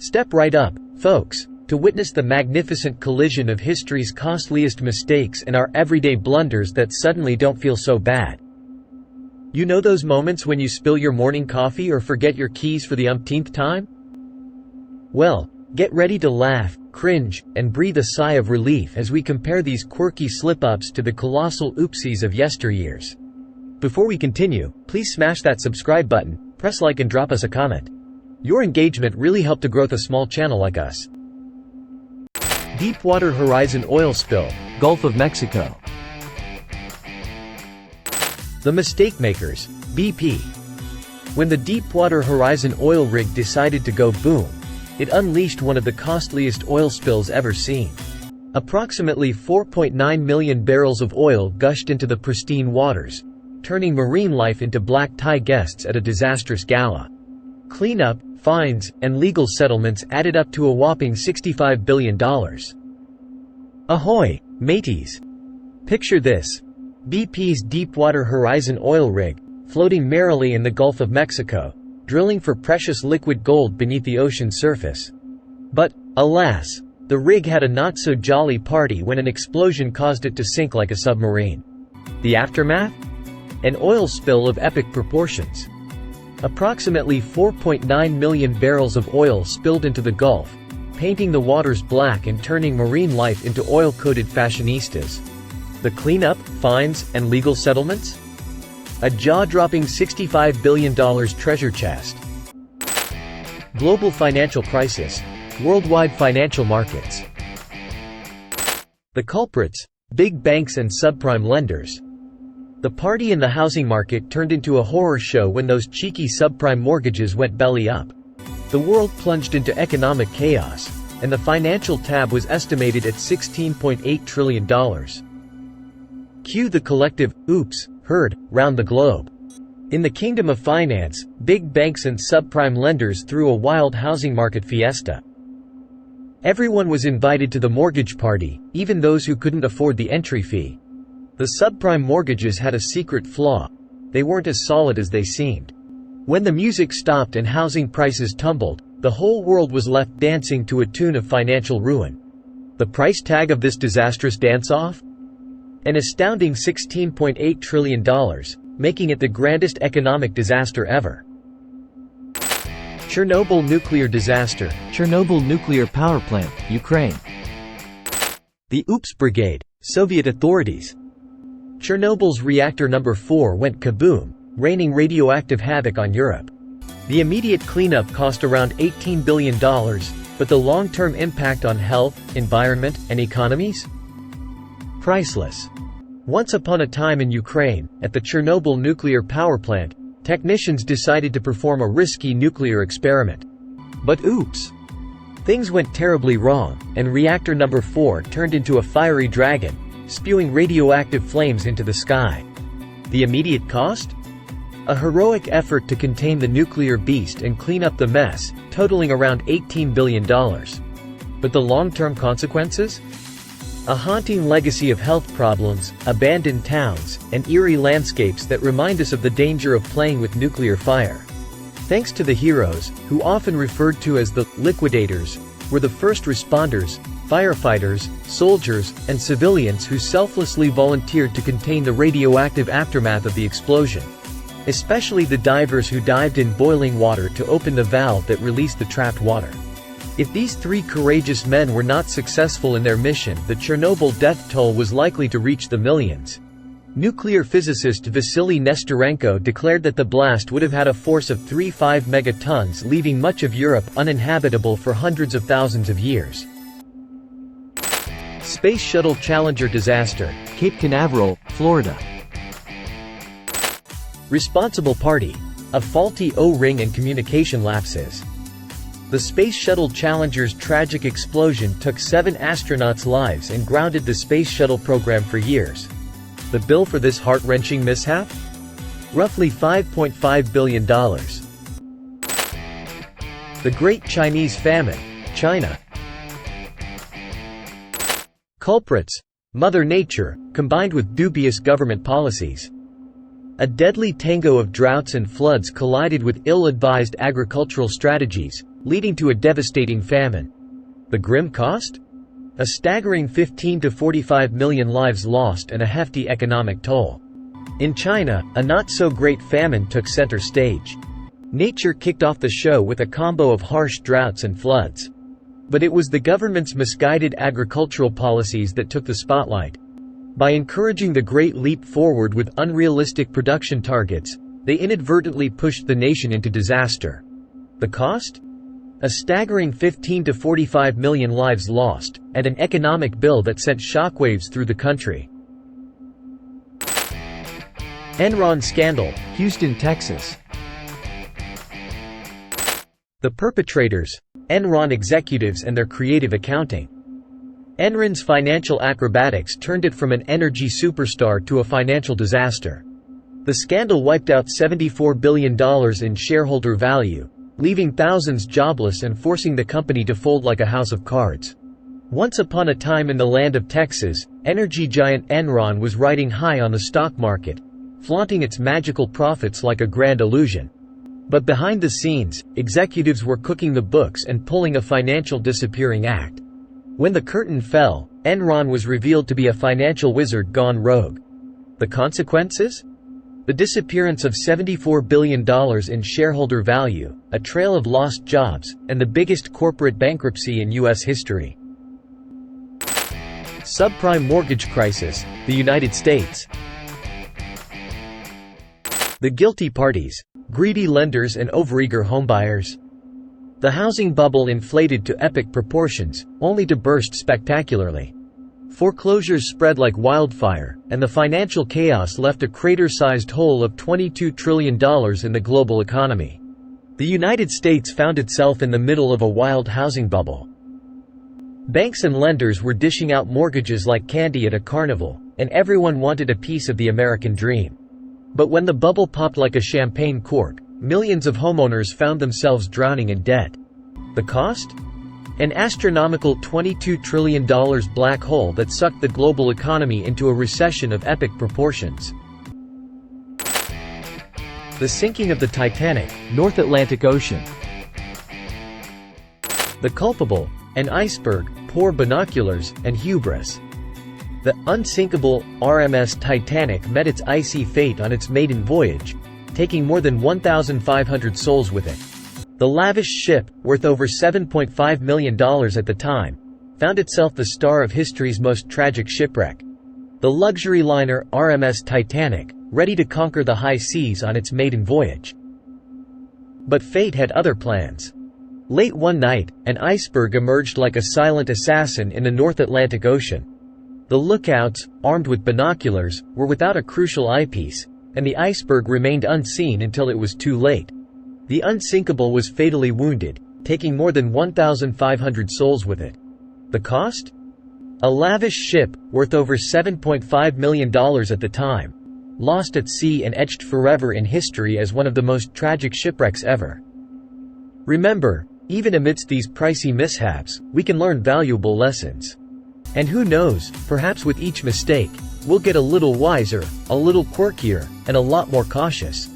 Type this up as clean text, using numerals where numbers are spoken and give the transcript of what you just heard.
Step right up, folks, to witness the magnificent collision of history's costliest mistakes and our everyday blunders that suddenly don't feel so bad. You know those moments when you spill your morning coffee or forget your keys for the umpteenth time? Well, get ready to laugh, cringe, and breathe a sigh of relief as we compare these quirky slip-ups to the colossal oopsies of yesteryears. Before we continue, please smash that subscribe button, press like and drop us a comment. Your engagement really helped to grow a small channel like us. Deepwater Horizon oil spill, Gulf of Mexico. The mistake makers, BP. When the Deepwater Horizon oil rig decided to go boom, it unleashed one of the costliest oil spills ever seen. Approximately 4.9 million barrels of oil gushed into the pristine waters, turning marine life into black tie guests at a disastrous gala. Cleanup, fines, and legal settlements added up to a whopping $65 billion. Ahoy, mateys! Picture this. BP's Deepwater Horizon oil rig, floating merrily in the Gulf of Mexico, drilling for precious liquid gold beneath the ocean's surface. But, alas, the rig had a not-so-jolly party when an explosion caused it to sink like a submarine. The aftermath? An oil spill of epic proportions. Approximately 4.9 million barrels of oil spilled into the Gulf, painting the waters black and turning marine life into oil-coated fashionistas. The cleanup, fines, and legal settlements? A jaw-dropping $65 billion treasure chest. Global financial crisis. Worldwide financial markets. The culprits: big banks and subprime lenders. The party in the housing market turned into a horror show when those cheeky subprime mortgages went belly up. The world plunged into economic chaos, and the financial tab was estimated at $16.8 trillion. Cue the collective "oops" heard round the globe. In the kingdom of finance, big banks and subprime lenders threw a wild housing market fiesta. Everyone was invited to the mortgage party, even those who couldn't afford the entry fee. The subprime mortgages had a secret flaw: they weren't as solid as they seemed. When the music stopped and housing prices tumbled, the whole world was left dancing to a tune of financial ruin. The price tag of this disastrous dance-off? An astounding $16.8 trillion, making it the grandest economic disaster ever. Chernobyl nuclear disaster. Chernobyl nuclear power plant, Ukraine. The Oops Brigade. Soviet authorities. Chernobyl's reactor number 4 went kaboom, raining radioactive havoc on Europe. The immediate cleanup cost around $18 billion, but the long-term impact on health, environment, and economies? Priceless. Once upon a time in Ukraine, at the Chernobyl nuclear power plant, technicians decided to perform a risky nuclear experiment. But oops! Things went terribly wrong, and reactor number 4 turned into a fiery dragon, spewing radioactive flames into the sky. The immediate cost? A heroic effort to contain the nuclear beast and clean up the mess, totaling around $18 billion. But the long-term consequences? A haunting legacy of health problems, abandoned towns, and eerie landscapes that remind us of the danger of playing with nuclear fire. Thanks to the heroes, who often referred to as the liquidators, were the first responders, firefighters, soldiers, and civilians who selflessly volunteered to contain the radioactive aftermath of the explosion. Especially the divers who dived in boiling water to open the valve that released the trapped water. If these 3 courageous men were not successful in their mission, the Chernobyl death toll was likely to reach the millions. Nuclear physicist Vasily Nestorenko declared that the blast would have had a force of 3.5 megatons, leaving much of Europe uninhabitable for hundreds of thousands of years. Space Shuttle Challenger disaster, Cape Canaveral, Florida. Responsible party: a faulty O-ring and communication lapses. The Space Shuttle Challenger's tragic explosion took 7 astronauts' lives and grounded the Space Shuttle program for years. The bill for this heart-wrenching mishap? Roughly $5.5 billion. The Great Chinese Famine, China. Culprits: Mother Nature, combined with dubious government policies. A deadly tango of droughts and floods collided with ill-advised agricultural strategies, leading to a devastating famine. The grim cost? A staggering 15 to 45 million lives lost and a hefty economic toll. In China, a not-so-great famine took center stage. Nature kicked off the show with a combo of harsh droughts and floods. But it was the government's misguided agricultural policies that took the spotlight. By encouraging the Great Leap Forward with unrealistic production targets, they inadvertently pushed the nation into disaster. The cost? A staggering 15 to 45 million lives lost, and an economic bill that sent shockwaves through the country. Enron scandal, Houston, Texas. The perpetrators, Enron executives and their creative accounting. Enron's financial acrobatics turned it from an energy superstar to a financial disaster. The scandal wiped out $74 billion in shareholder value, leaving thousands jobless and forcing the company to fold like a house of cards. Once upon a time in the land of Texas, energy giant Enron was riding high on the stock market, flaunting its magical profits like a grand illusion. But behind the scenes, executives were cooking the books and pulling a financial disappearing act. When the curtain fell, Enron was revealed to be a financial wizard gone rogue. The consequences? The disappearance of $74 billion in shareholder value, a trail of lost jobs, and the biggest corporate bankruptcy in U.S. history. Subprime mortgage crisis, the United States. The guilty parties, greedy lenders and overeager homebuyers. The housing bubble inflated to epic proportions, only to burst spectacularly. Foreclosures spread like wildfire, and the financial chaos left a crater-sized hole of $22 trillion in the global economy. The United States found itself in the middle of a wild housing bubble. Banks and lenders were dishing out mortgages like candy at a carnival, and everyone wanted a piece of the American dream. But when the bubble popped like a champagne cork, millions of homeowners found themselves drowning in debt. The cost? An astronomical $22 trillion black hole that sucked the global economy into a recession of epic proportions. The sinking of the Titanic, North Atlantic Ocean. The culpable, an iceberg, poor binoculars, and hubris. The unsinkable RMS Titanic met its icy fate on its maiden voyage, taking more than 1,500 souls with it. The lavish ship, worth over $7.5 million at the time, found itself the star of history's most tragic shipwreck. The luxury liner RMS Titanic, ready to conquer the high seas on its maiden voyage. But fate had other plans. Late one night, an iceberg emerged like a silent assassin in the North Atlantic Ocean. The lookouts, armed with binoculars, were without a crucial eyepiece, and the iceberg remained unseen until it was too late. The unsinkable was fatally wounded, taking more than 1,500 souls with it. The cost? A lavish ship, worth over $7.5 million at the time, lost at sea and etched forever in history as one of the most tragic shipwrecks ever. Remember, even amidst these pricey mishaps, we can learn valuable lessons. And who knows, perhaps with each mistake, we'll get a little wiser, a little quirkier, and a lot more cautious.